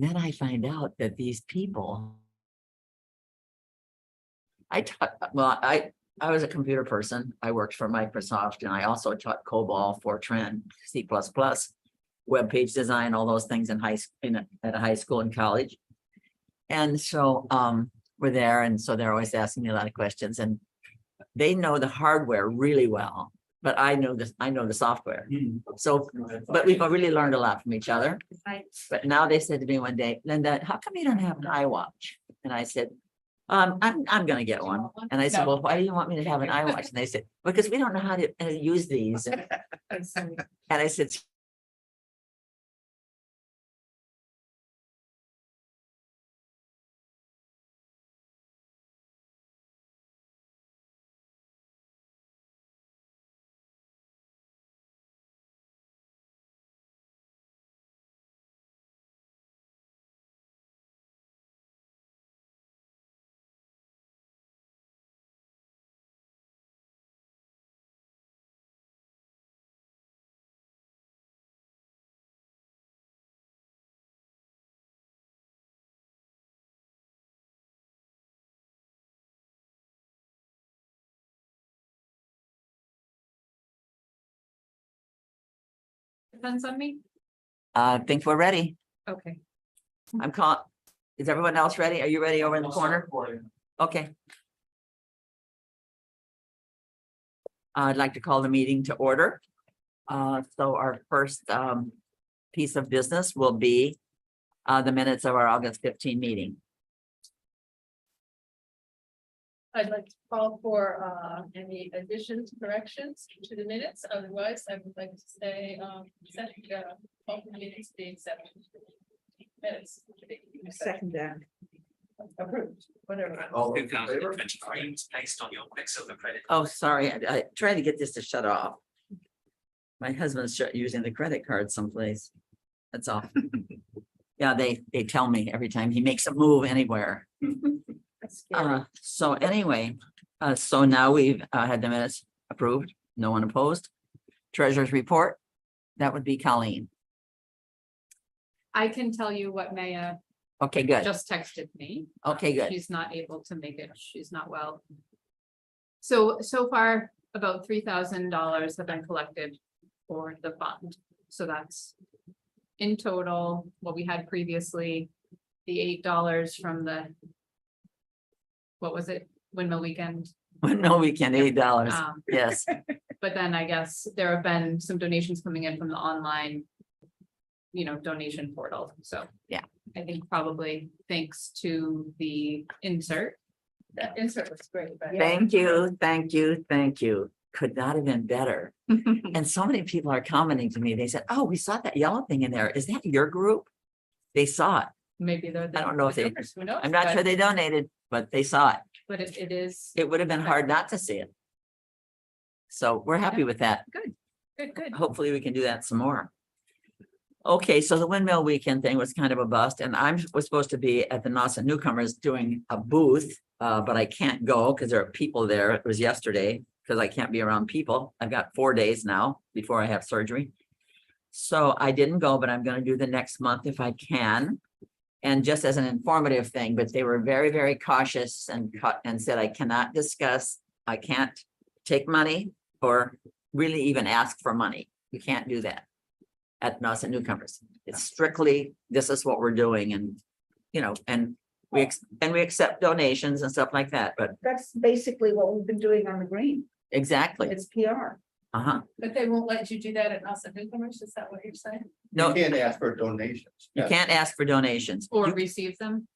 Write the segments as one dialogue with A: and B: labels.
A: And then I find out that these people. I taught, well, I was a computer person. I worked for Microsoft and I also taught COBOL, Fortran, C++, web page design, all those things at a high school and college. And so we're there, and so they're always asking me a lot of questions, and they know the hardware really well, but I know the software. So, but we've really learned a lot from each other. But now they said to me one day, Linda, how come you don't have an iWatch? And I said, I'm gonna get one. And I said, well, why do you want me to have an iWatch? And they said, because we don't know how to use these. And I said,
B: Depends on me.
A: I think we're ready.
B: Okay.
A: I'm calling. Is everyone else ready? Are you ready over in the corner? Okay. I'd like to call the meeting to order. So our first piece of business will be the minutes of our August 15 meeting.
C: I'd like to call for any additions, corrections to the minutes. Otherwise, I would like to say all the minutes being accepted. Minutes.
D: Second that.
C: Approved, whatever.
E: All in favor? Based on your Quicksilver credit.
A: Oh, sorry. I tried to get this to shut off. My husband's using the credit card someplace. That's all. Yeah, they tell me every time he makes a move anywhere. So anyway, so now we've had the minutes approved, no one opposed. Treasurer's report, that would be Colleen.
B: I can tell you what Maya
A: Okay, good.
B: just texted me.
A: Okay, good.
B: She's not able to make it. She's not well. So far, about $3,000 have been collected for the fund. So that's in total what we had previously, the $8 from the, what was it? Windmill weekend.
A: No weekend, $8. Yes.
B: But then I guess there have been some donations coming in from the online, donation portal. So
A: yeah,
B: I think probably thanks to the insert.
C: That insert was great. But
A: thank you. Could not have been better. And so many people are commenting to me. They said, oh, we saw that yellow thing in there. Is that your group? They saw it.
B: Maybe they're.
A: I don't know if they,
C: who knows?
A: I'm not sure they donated, but they saw it.
B: But it is.
A: It would have been hard not to see it. So we're happy with that.
B: Good.
A: Hopefully we can do that some more. Okay, so the windmill weekend thing was kind of a bust, and was supposed to be at the NASA Newcomers doing a booth, but I can't go because there are people there. It was yesterday because I can't be around people. I've got 4 days now before I have surgery. So I didn't go, but I'm going to do the next month if I can. And just as an informative thing, but they were very, very cautious and said, I cannot discuss, I can't take money or really even ask for money. You can't do that at NASA Newcomers. It's strictly, this is what we're doing. And, and we accept donations and stuff like that, but
D: That's basically what we've been doing on the green.
A: exactly.
D: It's PR.
C: But they won't let you do that at NASA Newcomers. Is that what you're saying?
A: No,
E: You can't ask for donations.
A: you can't ask for donations
B: Or
A: You-
B: receive them.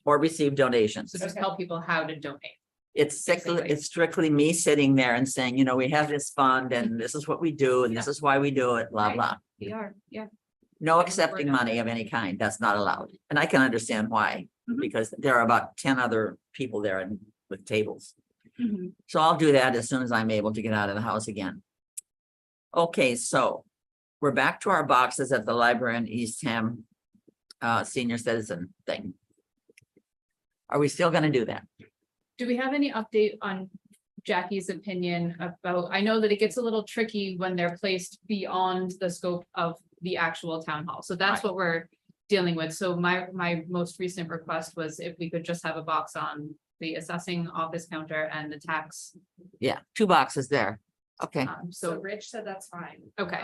A: or receive donations.
B: So just
C: Okay.
B: tell people how to donate.
A: It's strictly me sitting there and saying, we have this fund and this is what we do and this is why we do it, blah,
B: Right.
A: blah.
B: PR, yeah.
A: No accepting money of any kind. That's not allowed. And I can understand why,
B: Mhm.
A: because there are about 10 other people there with tables.
B: Mhm.
A: So I'll do that as soon as I'm able to get out of the house again. Okay, so we're back to our boxes at the library in Eastham senior citizen thing. Are we still gonna do that?
B: Do we have any update on Jackie's opinion about, I know that it gets a little tricky when they're placed beyond the scope of the actual town hall. So that's
A: Right.
B: what we're dealing with. So my most recent request was if we could just have a box on the assessing office counter and the tax.
A: Yeah, 2 boxes there. Okay,
C: So
B: So,
C: Rich said that's fine.
B: okay,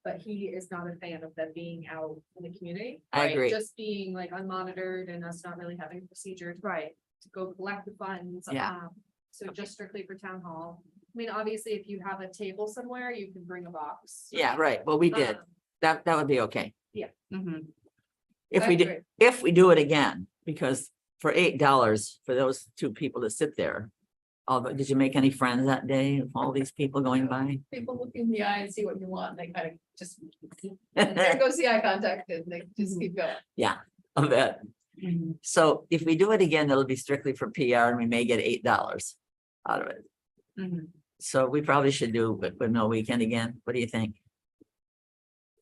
C: But he is not a fan of them being out in the community.
A: I
B: right,
A: agree.
C: Just being like unmonitored and us not really having procedures.
B: right,
C: To go collect the funds.
A: Yeah.
C: So just strictly for town hall. I mean, obviously, if you have a table somewhere, you can bring a box.
A: Yeah, right. Well, we did.
C: Um,
A: That would be okay.
B: mhm,
A: If
C: I
A: we do,
C: agree.
A: if we do it again, because for $8 for those 2 people to sit there. Although, did you make any friends that day of all these people going by?
C: People look in the eye and see what you want. They kind of just. There goes the eye contact and they just keep going.
A: Yeah, I bet.
B: mhm.
A: So if we do it again, it'll be strictly for PR and we may get $8 out of it.
B: Mhm.
A: So we probably should do Windmill Weekend again. What do you think?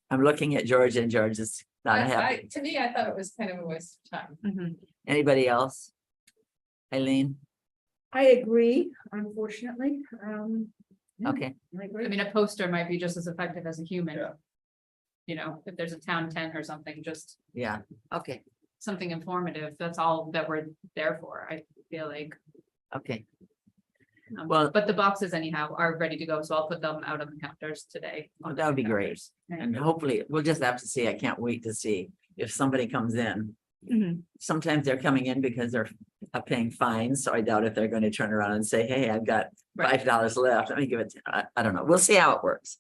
A: I'm looking at George and George is not happy.
C: To me, I thought it was kind of a waste of time.
B: Mhm.
A: Anybody else? Eileen?
D: I agree, unfortunately. Yeah,
A: Okay,
D: I
B: I
D: agree.
B: mean, a poster might be just as effective as a human.
F: Yeah.
B: You know, if there's a town tent or something, just
A: yeah, okay,
B: something informative, that's all that we're there for, I feel like.
A: okay.
B: Well,
A: Well-
B: but the boxes anyhow are ready to go, so I'll put them out on the counters today.
A: Oh, that would be great.
B: Counters.
A: And hopefully, we'll just have to see. I can't wait to see if somebody comes in.
B: Mhm.
A: Sometimes they're coming in because they're paying fines, so I doubt if they're going to turn around and say, hey, I've got
B: Right.
A: $5 left. Let me give it, I don't know. We'll see how it works.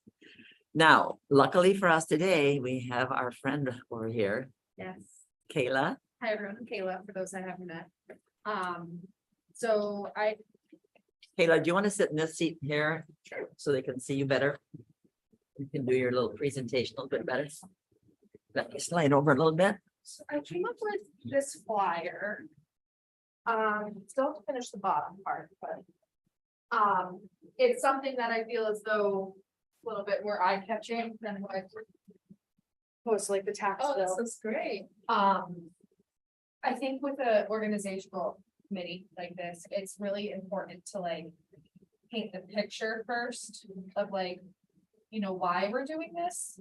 A: Now, luckily for us today, we have our friend over here,
C: Yes.
A: Kayla.
C: Hi, everyone. I'm Kayla, for those I haven't met. So
A: Kayla, do you want to sit in this seat here? So they can see you better? You can do your little presentation a little bit better. Let me slide over a little bit.
C: So I came up with this flyer. Still have to finish the bottom part, but. It's something that I feel as though a little bit more eye catching than what. Post like the tax bill.
B: Oh,
C: This is great. I think with a organizational committee like this, it's really important to like. Paint the picture first of like, you know, why we're doing this.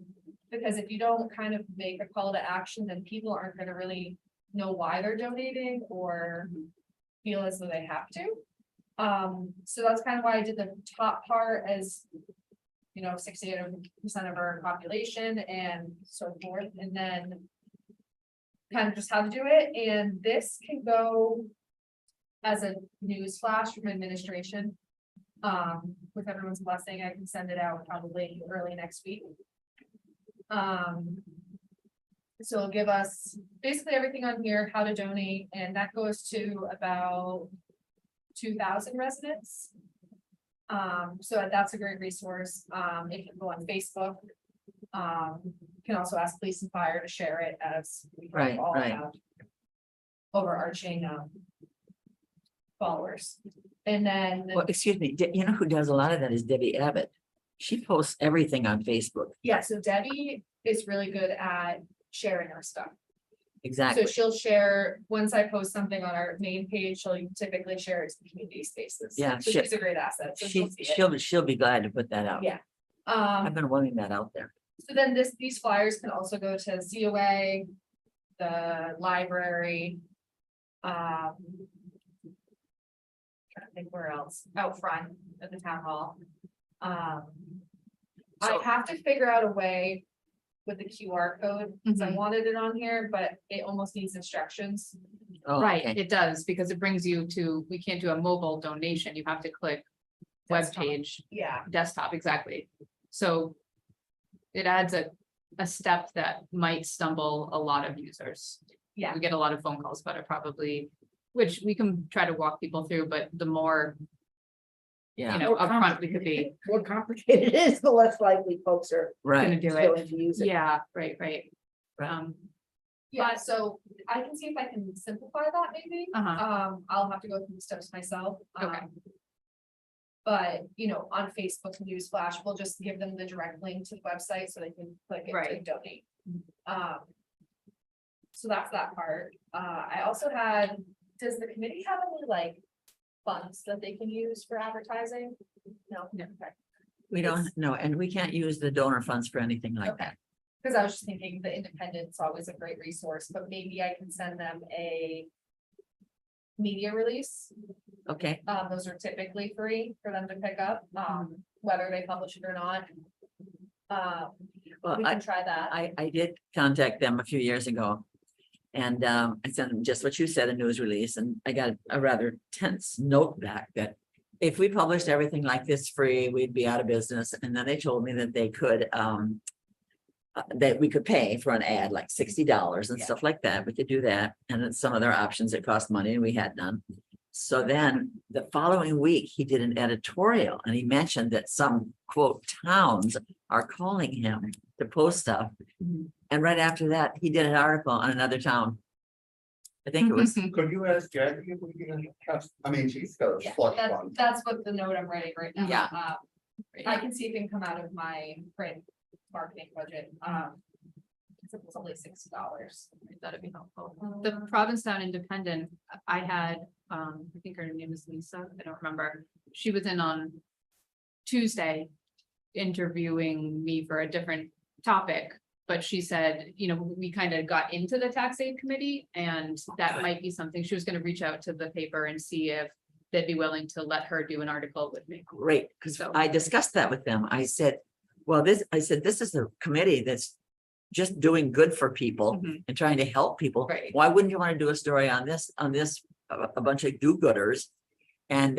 C: Because if you don't kind of make a call to action, then people aren't gonna really know why they're donating or feel as though they have to. So that's kind of why I did the top part as, you know, 68% of our population and so forth, and then kind of just how to do it, and this can go as a news flash from administration. With everyone's blessing, I can send it out probably early next week. So it'll give us basically everything on here, how to donate, and that goes to about 2,000 residents. So that's a great resource. It can go on Facebook. You can also ask police and fire to share it as we
A: Right,
C: all
A: right.
C: have overarching followers. And then,
A: Well, excuse me, you know who does a lot of that is Debbie Abbott. She posts everything on Facebook.
C: yeah, so Debbie is really good at sharing our stuff.
A: Exactly.
C: So she'll share, once I post something on our main page, she'll typically share it to the community spaces.
A: Yeah,
C: So
A: she-
C: she's a great asset. So
A: She,
C: she'll see it.
A: she'll be glad to put that out.
C: Yeah.
A: I've been wanting that out there.
C: So then these flyers can also go to COA, the library. Trying to think where else, out front at the town hall. I
A: So-
C: have to figure out a way with the QR code, because I
B: Mhm.
C: wanted it on here, but it almost needs instructions.
A: Oh,
B: Right,
A: okay.
B: it does, because it brings you to, we can't do a mobile donation, you have to click web
C: Desktop.
B: page,
C: Yeah,
B: desktop, exactly. So it adds a step that might stumble a lot of users.
C: yeah,
B: We get a lot of phone calls about it probably, which we can try to walk people through, but the more,
A: Yeah,
B: you know, upfront we could be
D: More complicated it is, the less likely folks are
B: gonna
A: right.
B: do it.
D: going to use it.
B: Yeah, right.
A: Right.
C: yeah, so I can see if I can simplify that maybe.
B: Uh-huh.
C: I'll have to go through the steps myself.
B: Okay.
C: But, you know, on Facebook Newsflash, we'll just give them the direct link to the website so they can click it to
B: Right.
C: donate. So that's that part. I also had, does the committee have any like funds that they can use for advertising? No.
B: No.
C: Okay.
A: We don't know, and we can't use the donor funds for anything like
C: Okay.
A: that.
F: Cause I was just thinking the Independent's always a great resource, but maybe I can send them a media release.
A: Okay,
F: Those are typically free for them to pick up, whether they publish it or not.
A: well,
F: We can try that.
A: I did contact them a few years ago. And I sent them just what you said, a news release, and I got a rather tense note back that if we published everything like this free, we'd be out of business. And then they told me that they could that we could pay for an ad like $60 and stuff like that. We could do that. And then some other options that cost money and we had none. So then the following week, he did an editorial and he mentioned that some quote towns are calling him to post stuff. And right after that, he did an article on another town. I think it was,
G: Could you ask Jackie if we can have, I mean, she's got a
F: Yeah,
G: slush
F: that's,
G: fund.
F: that's what the note I'm writing right now.
A: Yeah.
F: I can see if it can come out of my print marketing budget. It's only $60.
B: That'd be helpful. The Provincetown Independent, I had, I think her name is Lisa, I don't remember. She was in on Tuesday interviewing me for a different topic. But she said, you know, we kind of got into the tax aid committee and that might be something, she was gonna reach out to the paper and see if they'd be willing to let her do an article with me.
A: great, because
B: So-
A: I discussed that with them. I said, well, this is a committee that's just doing good for people
B: Mhm.
A: and trying to help people.
B: Right.
A: Why wouldn't you want to do a story on this, a bunch of do-gooders? And,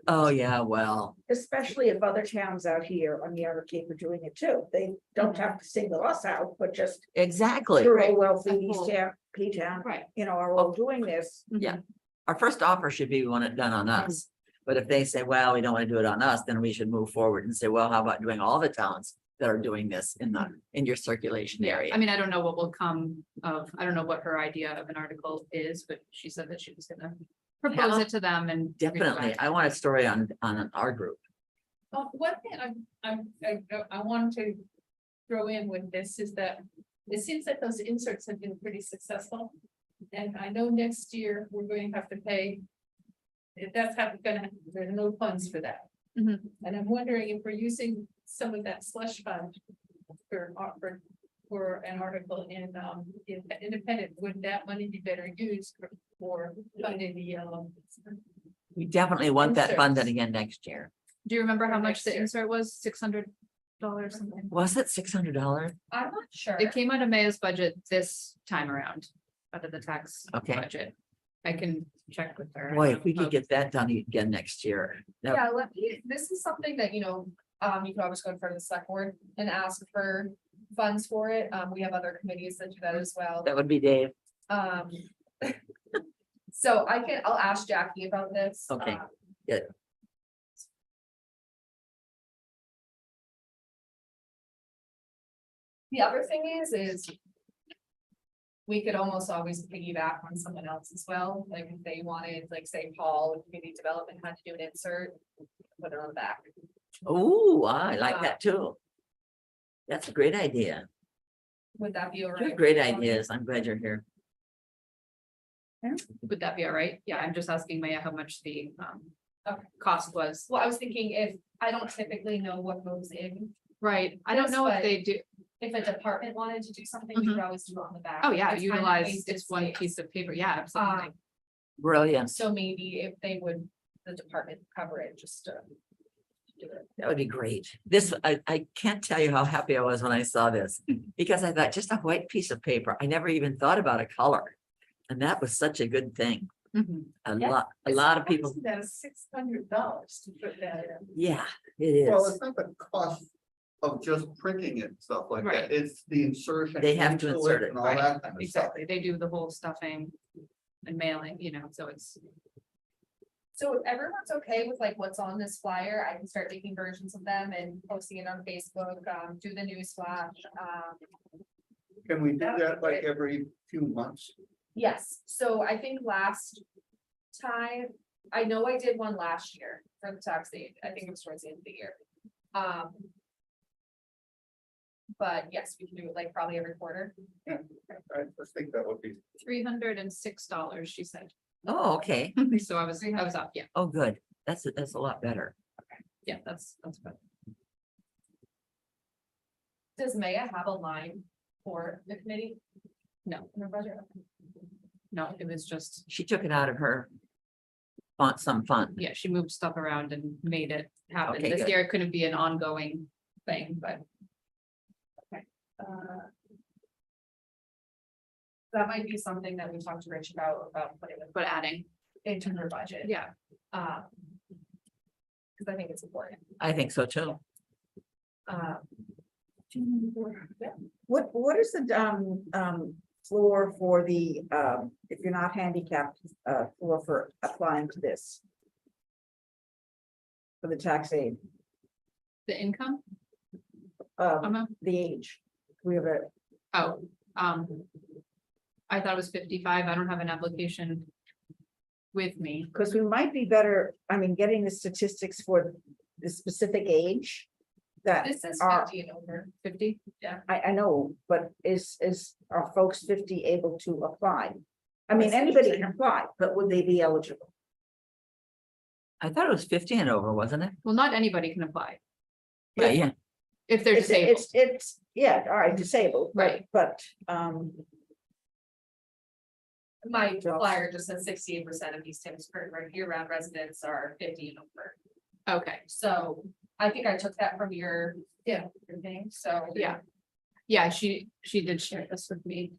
A: oh, yeah, well,
D: Especially if other towns out here on the Outer Cape are doing it too. They don't have to single us out, but just
A: exactly.
D: rural wealthy
B: That's
D: East
B: cool.
D: Town, P-Town,
B: Right.
D: you know, are all doing this.
A: Yeah. Our first offer should be one it done on us. But if they say, well, we don't want to do it on us, then we should move forward and say, well, how about doing all the towns that are doing this in your circulation
B: Yeah,
A: area?
B: I mean, I don't know what will come of, I don't know what her idea of an article is, but she said that she was gonna propose
A: Yeah.
B: it to them and.
A: Definitely. I want a story on our group.
C: One thing I wanted to throw in with this is that it seems that those inserts have been pretty successful. And I know next year we're going to have to pay. If that's there's no funds for that.
B: Mhm.
C: And I'm wondering if we're using some of that slush fund for an article in Independent, would that money be better used for funding the
A: We definitely want that
C: Inserts.
A: funded again next year.
B: Do you remember how
C: For
B: much
C: next
B: the
C: year.
B: insert was? $600 something?
A: Was it $600?
F: I'm not sure.
B: It came out of Maya's budget this time around, out of the tax
A: Okay.
B: budget. I can check with her.
A: Boy, if we could get that done again next year. that-
F: Yeah, this is something that, you know, you can always go in front of the select board and ask for funds for it. We have other committees that do that as well.
A: That would be Dave.
F: Um. So I'll ask Jackie about this.
A: Okay, good.
F: The other thing is. We could almost always piggyback on someone else as well, like if they wanted, like say Paul, with community development had to do an insert. Put it on the back.
A: Oh, I like that too. That's a great idea.
F: Would that be all
A: You
F: right?
A: have great ideas. I'm glad you're here.
B: Would that be all right? Yeah, I'm just asking Maya how much the
F: Okay.
B: cost was.
F: Well, I was thinking if, I don't typically know what goes in.
B: Right, I don't
F: Yes,
B: know if
F: but-
B: they do.
F: If a department wanted to do something, we could always do it on the back.
B: Oh, yeah,
F: It's kind of
B: utilize
F: wasted
B: this one
F: space.
B: piece of paper. Yeah, absolutely.
A: Brilliant.
F: So maybe if they would, the department cover it, just to. Do it.
A: That would be great. This, I can't tell you how happy I was when I saw this, because I thought just a white piece of paper. I never even thought about a color. And that was such a good thing.
B: Mhm.
F: Yeah,
A: A lot of people,
C: That's $600 to put that in.
A: yeah, it
G: Well,
A: is.
G: it's not the cost of just printing it and stuff like
B: Right.
G: that. It's the insertion.
A: They have to
G: into
A: insert it,
G: and all
B: right.
G: that kind of stuff.
B: Exactly, they do the whole stuffing and mailing, you know, so it's.
F: So if everyone's okay with like what's on this flyer, I can start making versions of them and posting it on Facebook, do the news flash.
G: Can we do that like every few months?
F: Yes, so I think last time, I know I did one last year for the tax aid. I think it was towards the end of the year. But yes, we can do it like probably every quarter.
G: I just think that would be,
B: $306, she said.
A: Oh, okay.
B: So I was up, yeah,
A: Oh, good. That's a lot better.
B: yeah, that's good.
F: Does Maya have a line for the committee
B: No,
F: in their budget?
B: no, it was just,
A: She took it out of her some fund.
B: yeah, she moved stuff around and made it happen.
A: Okay,
B: This
A: good.
B: year it couldn't be an ongoing thing, but
F: Uh, That might be something that we talked to Rich about putting it
B: adding,
F: into her budget.
B: yeah.
F: Cause I think it's important.
A: I think so too.
F: Uh,
D: What is the floor for the if you're not handicapped floor for applying to this? For the tax aid,
B: The income
D: um,
B: amount,
D: the age, we have a,
B: oh, I thought it was 55. I don't have an application with me.
D: because we might be better, I mean, getting the statistics for the specific age. That
F: This is
D: are,
F: 50 and over.
B: 50?
D: I know, but is, are folks 50 able to apply? I mean,
F: That's
D: anybody
F: interesting.
D: can apply, but would they be eligible?
A: I thought it was 50 and over, wasn't it?
B: Well, not anybody can apply
A: Yeah, yeah.
B: if they're disabled.
D: It's, yeah, all right, disabled,
B: Right.
D: but,
F: My flyer just says 68% of East Timsburg year-round residents are 50 and over.
B: Okay,
F: So I think I took that from your thing, so.
B: yeah. Yeah, she did share this with me.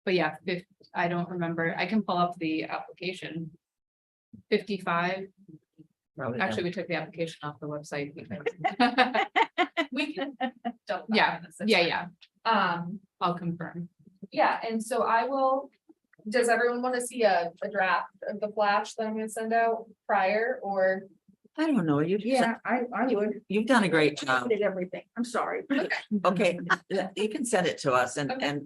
B: But yeah, if, I don't remember, I can pull up the application. 55,
A: Probably
B: actually, we took the application off the website. because-
F: We can. dump that
B: Yeah,
F: in the system.
B: yeah,
F: Um,
B: I'll confirm.
F: yeah, and so I will, does everyone want to see a draft of the flash that I'm gonna send out prior or?
A: I don't know.
D: yeah, I would.
A: You've done a great job.
D: Did everything, I'm sorry.
A: Okay, you can send it to us and,
F: Okay.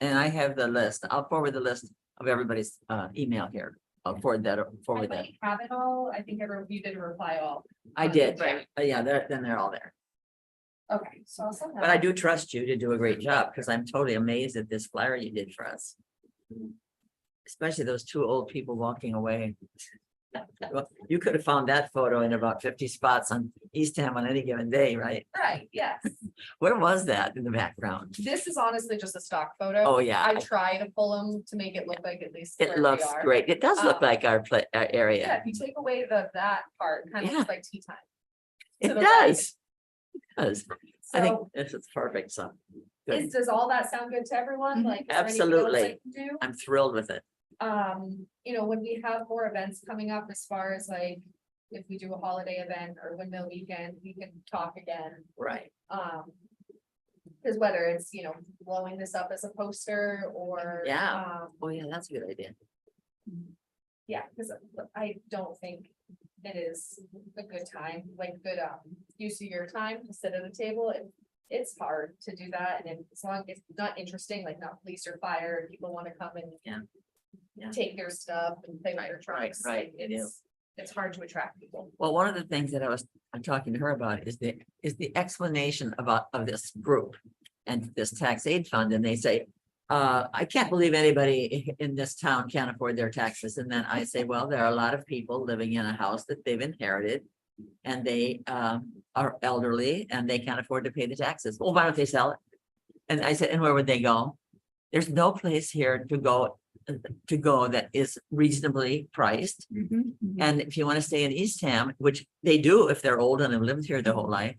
A: and I have the list. I'll forward the list of everybody's email here. I'll forward
F: I
A: that.
F: might have it all, I think everyone, you did a reply all.
A: I did,
F: Right.
A: yeah, then they're all there.
F: Okay, so I'll send that.
A: But I do trust you to do a great job because I'm totally amazed at this flyer you did for us. Especially those two old people walking away. Well, you could have found that photo in about 50 spots on Eastham on any given day, right?
F: Right, yes,
A: Where was that in the background?
F: this is honestly just a stock photo.
A: Oh, yeah,
F: I try to pull them to make it look like at least.
A: it
F: where we
A: looks
F: are.
A: great. It does look
F: Um,
A: like our
F: Yeah,
A: area.
F: if you take away that part, kind of
A: Yeah.
F: looks like tea time.
A: It
F: to the right.
A: does. It does. I think
F: So
A: this is perfect, so. good.
F: does all that sound good to everyone?
B: Mhm.
F: Like, is there anything else I
A: Absolutely.
F: can do?
A: I'm thrilled with it.
F: When we have more events coming up, as far as like, if we do a holiday event or windmill weekend, we can talk again.
A: Right.
F: Because whether it's, blowing this up as a poster or.
A: Yeah. Oh, yeah, that's a good idea.
F: Yeah, because I don't think it is a good time, like good use of your time to sit at a table. It's hard to do that, and as long as it's not interesting, like not police or fire, and people want to come and.
A: Yeah.
F: Take their stuff and play with their trucks.
A: right, they do.
F: It's hard to attract people.
A: Well, one of the things that I'm talking to her about is the explanation of this group and this tax aid fund, and they say, I can't believe anybody in this town can't afford their taxes. And then I say, well, there are a lot of people living in a house that they've inherited. And they are elderly and they can't afford to pay the taxes. Well, why don't they sell it? And I said, and where would they go? There's no place here to go that is reasonably priced. And if you want to stay in Eastham, which they do if they're old and have lived here their whole life.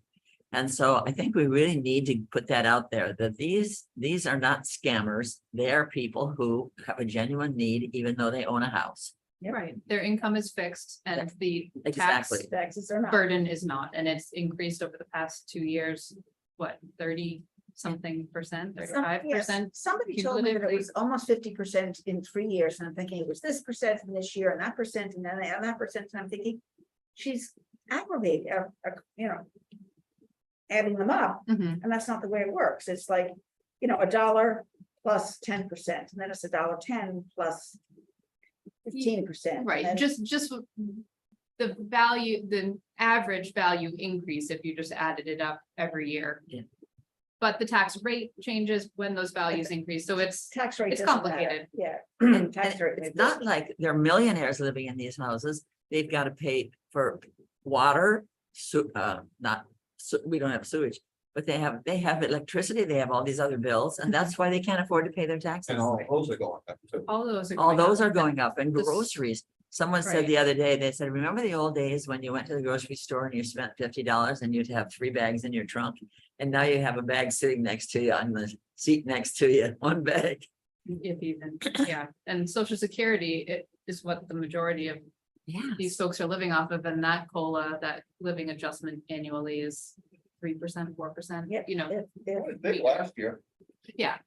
A: And so I think we really need to put that out there, that these are not scammers. They are people who have a genuine need, even though they own a house.
B: Right, their income is fixed and the tax
A: Exactly.
D: Taxes are not.
B: burden is not, and it's increased over the past 2 years, what, 30-something percent, 35%?
D: Somebody told me that it was almost 50% in 3 years, and I'm thinking it was this percent in this year and that percent and then that percent, and I'm thinking, she's aggravating, adding them up,
B: Mhm.
D: and that's not the way it works. It's like, $1 plus 10%, and then it's $1.10 plus 15%.
B: Right, just the value, the average value increase if you just added it up every year.
A: Yeah.
B: But the tax rate changes when those values increase, so it's,
D: Tax rate.
B: It's
D: doesn't matter.
B: complicated.
D: Yeah.
A: And
D: Tax rate.
A: it's not like they're millionaires living in these houses. They've got to pay for water, we don't have sewage, But they have electricity, they have all these other bills, and that's why they can't afford to pay their taxes.
G: And all those are going up too.
B: All those are.
A: All
B: going up.
A: those are going up, and
B: This-
A: groceries. Someone said
B: Right.
A: the other day, they said, remember the old days when you went to the grocery store and you spent $50 and you'd have 3 bags in your trunk? And now you have a bag sitting next to you on the seat next to you, one bag.
B: If even, yeah, and social security, it is what the majority of
A: Yeah.
B: these folks are living off of, and that COLA, that living adjustment annually is 3%, 4%,
D: Yep.
B: you know,
G: It was big last year.
B: yeah.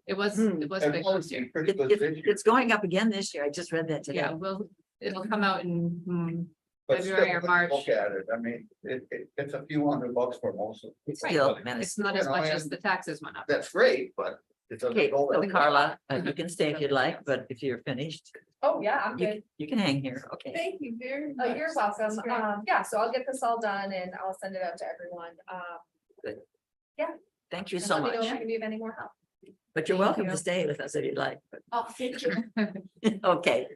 B: It was
D: Hmm.
B: big
G: And
B: last year.
G: pretty good this year.
A: It's going up again this year. I just read that
B: Yeah,
A: today.
B: well, it'll come out in,
G: But
B: February or
G: still, when you
B: March.
G: Look at it, I mean, it's a few $100 for most of it.
A: It's
B: Right.
A: still,
G: But
A: man,
B: it's not as
G: You know,
B: much as
G: and-
B: the taxes went up.
G: That's great, but it doesn't
A: okay,
G: go.
A: so
G: anywhere.
A: Carla, you can stay if you'd like, but if you're finished,
F: Oh, yeah, I'm good.
A: you can hang here. Okay.
C: Thank you very
F: Oh,
C: much.
F: you're welcome.
C: That's great.
F: Yeah, so I'll get this all done and I'll send it out to everyone.
A: Thank you
F: And
A: so
F: let me know if I
A: much.
F: can be of any more help.
A: But you're
B: Thank
A: welcome
B: you.
A: to stay with us if you'd like. but-
F: Oh, thank you.
A: Okay.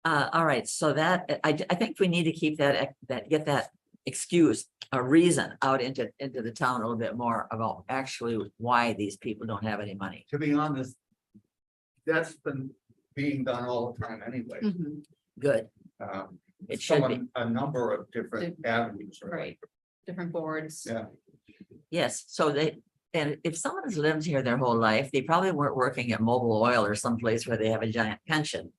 A: All right, so that, I think we need to keep get that excuse, a reason out into the town a little bit more about actually why these people don't have any money.
G: To be honest, that's been being done all the time anyway.
B: Mhm,
A: Good,
G: Um,
A: it should be.
G: from a number of different avenues.
B: Right, different boards.
G: Yeah.
A: Yes, so and if someone has lived here their whole life, they probably weren't working at Mobile Oil or someplace where they have a giant pension.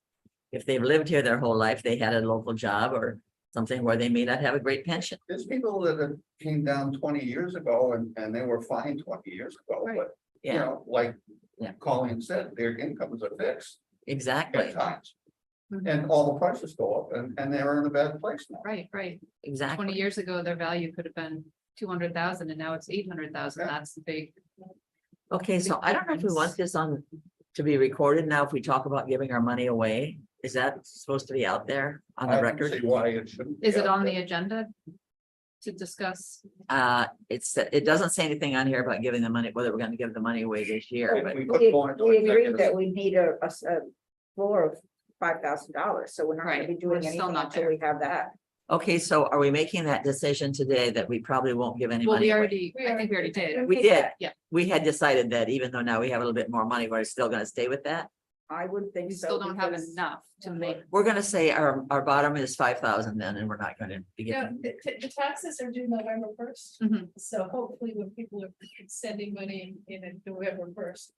A: If they've lived here their whole life, they had a local job or something where they may not have a great pension.
G: There's people that have came down 20 years ago and they were fine 20 years ago,
B: Right.
G: but you
A: Yeah,
G: know, like
A: Yeah.
G: Colleen said, their incomes are fixed
A: exactly,
G: at times.
B: Mhm.
G: And all the prices go up and they're in a bad place now.
B: Right, 20
A: exactly.
B: years ago, their value could have been 200,000 and now it's 800,000.
G: Yeah.
B: That's the big.
A: Okay, so
B: big
A: I don't know if we want
B: difference.
A: this on to be recorded now, if we talk about giving our money away. Is that supposed to be out there on
G: I
A: the
G: don't
A: record?
G: see why it shouldn't. be
B: Is it
G: out
B: on
G: there.
B: the agenda to discuss?
A: It doesn't say anything on here about giving the money, whether we're gonna give the money away this year,
G: If
A: but
G: we could
D: We
G: go into
D: we agreed
G: executive
D: that we need a floor of $5,000, so we're not gonna
B: Right,
D: be
B: we're
D: doing
B: still
D: anything
B: not
D: until
B: there.
D: we have that.
A: okay, so are we making that decision today that we probably won't give any
B: Well,
A: money
B: we
A: away?
B: already, I think we already did.
A: We did.
B: Yeah.
A: We had decided that even though now we have a little bit more money, we're still gonna stay with that.
D: I would think
B: We
D: so.
B: still don't have
D: because-
B: enough to make.
A: We're gonna say our bottom is 5,000 then, and we're not gonna be
C: Yeah,
A: giving.
C: the taxes are due November 1st,
B: Mhm.
C: so hopefully when people are sending money in November 1st.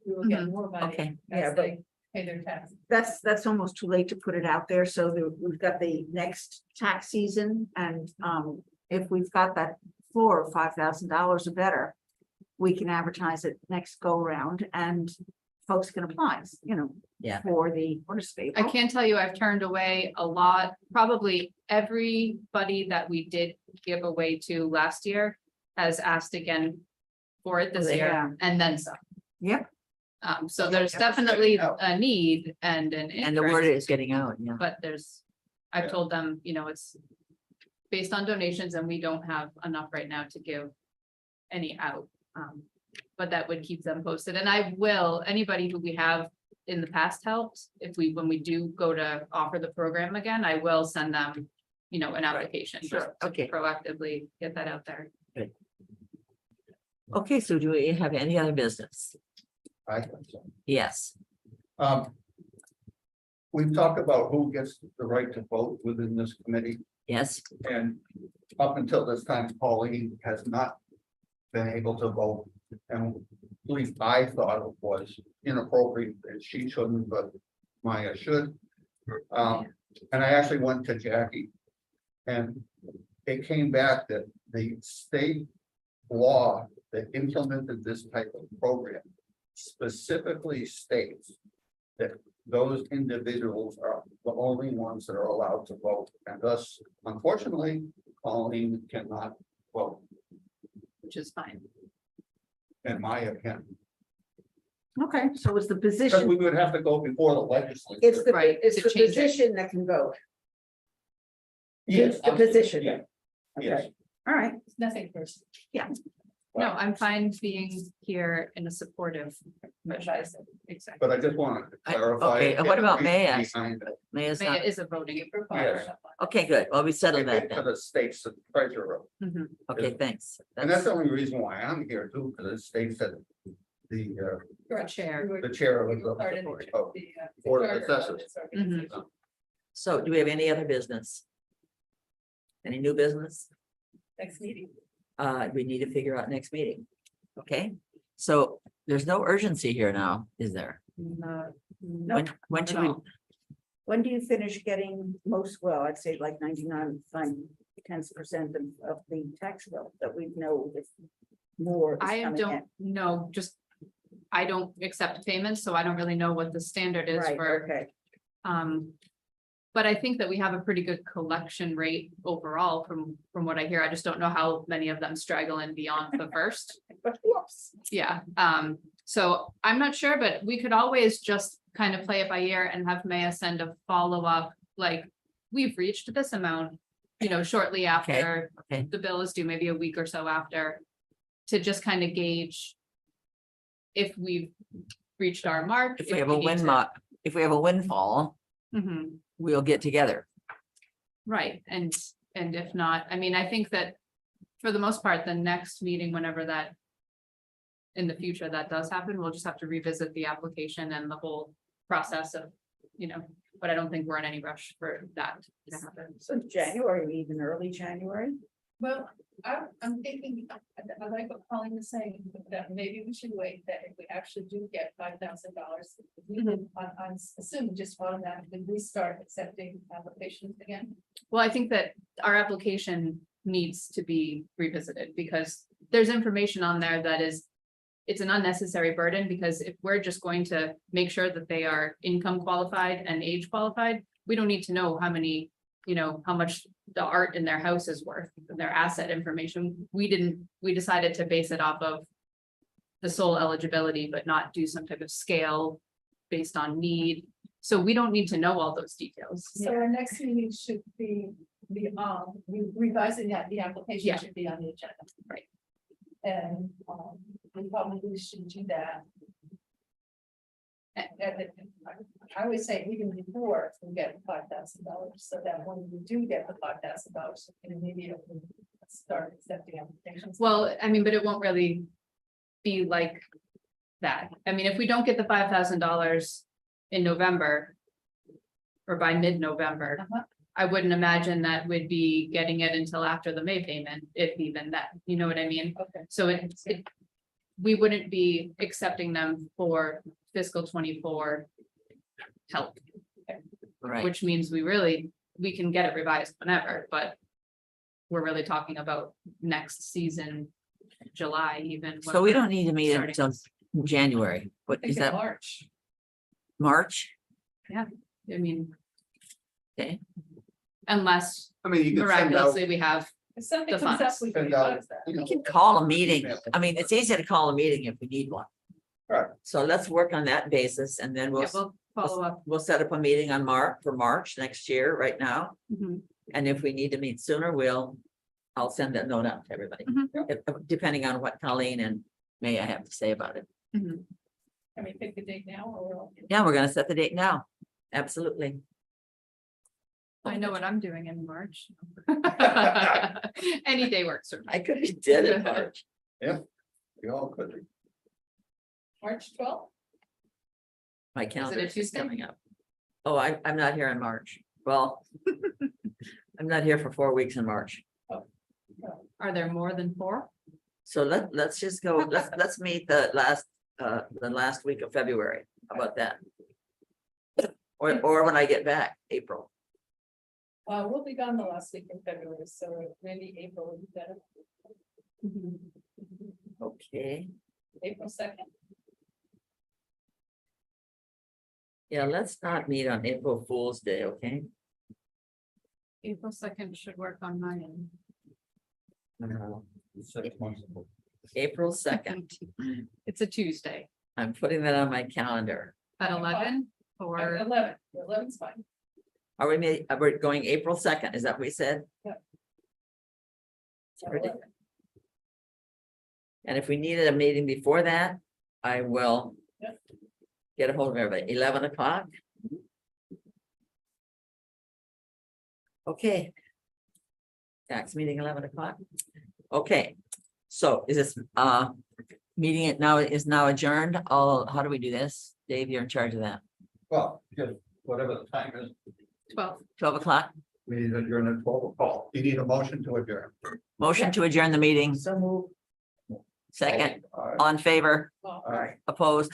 C: We will get
B: Mhm.
C: more money
A: Okay,
D: Yeah,
C: as
D: but-
C: they pay their taxes.
D: That's almost too late to put it out there, so we've got the next tax season, and if we've got that floor of $5,000 or better. We can advertise it next go around and folks can apply, you know.
A: Yeah.
D: For the, what is it?
B: I can't tell you, I've turned away a lot, probably everybody that we did give away to last year has asked again for it this
A: they
B: year
D: have.
B: and then some.
D: Yep.
B: So there's definitely a need and an
A: and the word
B: interest,
A: is getting out, yeah.
B: but I've
G: Yeah.
B: told them, it's based on donations and we don't have enough right now to give any out. But that would keep them posted, and I will, anybody who we have in the past helped, when we do go to offer the program again, I will send them, an application. just
A: Sure,
B: to
A: okay.
B: Proactively get that out there.
A: Okay, so do we have any other business?
G: I think so.
A: Yes,
G: We've talked about who gets the right to vote within this committee,
A: yes,
G: and up until this time, Pauline has not been able to vote. And at least I thought it was inappropriate that she shouldn't, but Maya should. And I actually went to Jackie. And it came back that the state law that implemented this type of program specifically states that those individuals are the only ones that are allowed to vote, and thus, unfortunately, Pauline cannot vote,
B: Which is fine.
G: and Maya can.
D: Okay, so it's the
G: Because
D: position,
G: we would have to go before the legislature.
D: it's the,
B: Right,
D: it's
B: to
D: the
B: change it.
D: position that can vote.
G: Yes.
D: The position.
G: Yeah, yes.
D: Okay, all right.
C: It's nothing personal.
B: No, I'm fine being here in a supportive measure. Exactly.
G: But I just wanted to clarify.
A: okay, and what about Maya?
G: Behind it.
A: Maya's
B: Maya
A: not,
B: is a voting.
G: Yes.
A: Okay, good. Well, we settled that
G: To
A: then.
G: the state's treasurer.
B: Mhm.
A: Okay, thanks.
G: And that's the only reason why I'm here too, because the state said the,
C: Correct.
B: chair.
C: You were-
G: the chair
C: you
G: of
C: were part
G: the,
C: of
G: oh,
C: the,
G: Board of
C: charter
G: Assessors.
C: this organization.
B: Mhm.
A: So do we have any other business? Any new business?
C: Next meeting.
A: We need to figure out next meeting. Okay, so there's no urgency here now, is there?
D: No,
A: When should we,
D: when do you finish getting most, well, I'd say like 99.9% of the tax bill that we know if more is
B: I
D: coming
B: don't
D: in?
B: know, just, I don't accept payments, so I don't really know what the standard is
D: Right,
B: for,
D: okay.
B: but I think that we have a pretty good collection rate overall from what I hear. I just don't know how many of them straggle in beyond the first.
D: But whoops.
B: Yeah, so I'm not sure, but we could always just kind of play it by ear and have Maya send a follow-up, like, we've reached this amount, shortly after
A: okay.
B: the bill is due, maybe a week or so after, to just kind of gauge if we've reached our mark.
A: If we have a if we have a windfall,
B: Mhm.
A: we'll get together.
B: Right, and if not, I mean, I think that for the most part, the next meeting, whenever that. In the future that does happen, we'll just have to revisit the application and the whole process of, but I don't think we're in any rush for that to happen.
D: So January, even early January?
C: Well, I'm thinking, I like what Colleen was saying, that maybe we should wait, that if we actually do get $5,000. We would, I'm assuming just automatically restart accepting applications again.
B: Well, I think that our application needs to be revisited because there's information on there that is. It's an unnecessary burden because if we're just going to make sure that they are income qualified and age qualified, we don't need to know how many, how much the art in their house is worth, their asset information. We decided to base it off of the sole eligibility, but not do some type of scale based on need. So we don't need to know all those details.
C: So our next meeting should be revising the application
B: Yeah.
C: should be on the agenda.
B: Right.
C: And, we probably should do that. I would say even before we get $5,000, so that when we do get the $5,000, we can immediately start accepting applications.
B: Well, I mean, but it won't really be like that. I mean, if we don't get the $5,000 in November or by mid-November,
C: Uh-huh.
B: I wouldn't imagine that we'd be getting it until after the May payment, if even that, you know what I mean?
C: Okay.
B: So we wouldn't be accepting them for fiscal 24 help,
A: Right.
B: which means we can get it revised whenever, but we're really talking about next season, July even.
A: So we don't need to meet
B: Starting.
A: until January. What
C: I
A: is
C: think in
A: that?
C: March.
A: March?
B: I mean.
A: Okay.
B: Unless
G: I mean, you can send out,
B: miraculously we have,
C: If something
B: The
C: comes up,
B: funds.
C: we can
G: send out,
C: revise that.
G: you know.
A: We can call a meeting. I mean, it's easy to call a meeting if we need one.
G: Right.
A: So let's work on that basis and then
B: yeah, we'll follow up.
A: we'll set up a meeting on March next year, right now.
B: Mhm.
A: And if we need to meet sooner, I'll send that note out to everybody.
B: Mhm.
A: Depending on what Colleen and May I have to say about it.
B: Mhm.
C: Can we pick the date now or?
A: Yeah, we're gonna set the date now. Absolutely.
B: I know what I'm doing in March. Any day works for me.
A: I could have did it in March.
G: We all could.
C: March 12th?
A: My calendar is
B: Tuesday?
A: coming up. Oh, I'm not here in March. Well, I'm not here for 4 weeks in March.
B: Are there more than 4?
A: So let's just go, let's meet the last week of February. How about that? Or when I get back, April.
C: We'll be gone the last week in February, so maybe April would be better.
A: Okay,
C: April 2nd.
A: yeah, let's not meet on April Fool's Day, okay?
B: April 2nd should work on my end.
A: April 2nd.
B: It's a Tuesday
A: I'm putting that on my calendar.
B: at 11 or
C: 11, 11's fine.
A: Are we going April 2nd? Is that what we said?
C: Yep.
A: Pretty- And if we needed a meeting before that, I will
C: Yep.
A: get a hold of everybody. 11 o'clock. Okay. Tax meeting 11 o'clock. Okay, so is this, meeting it now is now adjourned? How do we do this? Dave, you're in charge of that.
G: Well, just whatever the time is,
A: 12 o'clock,
G: we need to adjourn at 12 o'clock. You need a motion to adjourn.
A: motion to adjourn the meeting,
D: So move.
A: second,
G: All right.
A: on favor,
C: Well,
G: All right.
A: opposed?